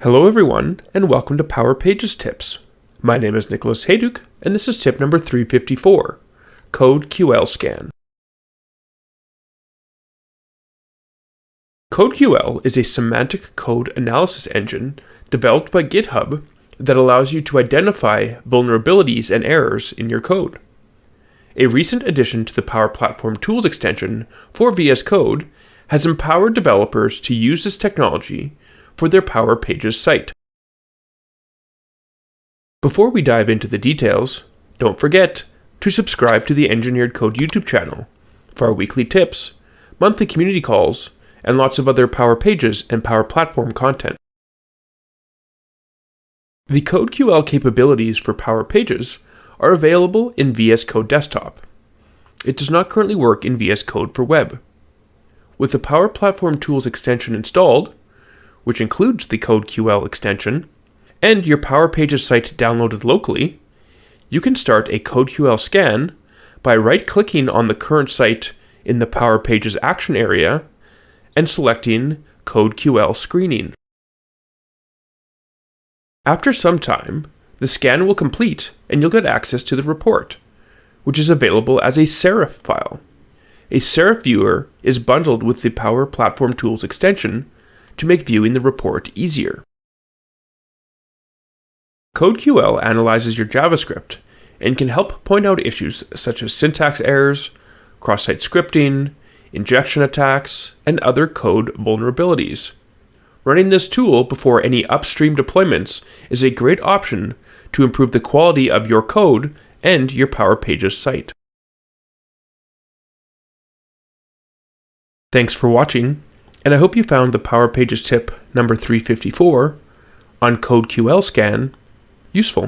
Hello everyone, and welcome to Power Pages Tips. My name is Nicholas Hayduk, and this is tip number 354, CodeQL Scan. CodeQL is a semantic code analysis engine developed by GitHub that allows you to identify vulnerabilities and errors in your code. A recent addition to the Power Platform Tools extension for VS Code has empowered developers to use this technology for their Power Pages site. Before we dive into the details, don't forget to subscribe to the Engineered Code YouTube channel for our weekly tips, monthly community calls, and lots of other Power Pages and Power Platform content. The CodeQL capabilities for Power Pages are available in VS Code Desktop. It does not currently work in VS Code for web. With the Power Platform Tools extension installed, which includes the CodeQL extension, and your Power Pages site downloaded locally, you can start a CodeQL scan by right-clicking on the current site in the Power Pages action area and selecting CodeQL Screening. After some time, the scan will complete and you'll get access to the report, which is available as a Serif file. A Serif viewer is bundled with the Power Platform Tools extension to make viewing the report easier. CodeQL analyzes your JavaScript and can help point out issues such as syntax errors, cross-site scripting, injection attacks, and other code vulnerabilities. Running this tool before any upstream deployments is a great option to improve the quality of your code and your Power Pages site. Thanks for watching, and I hope you found the Power Pages tip number 354 on CodeQL Scan useful.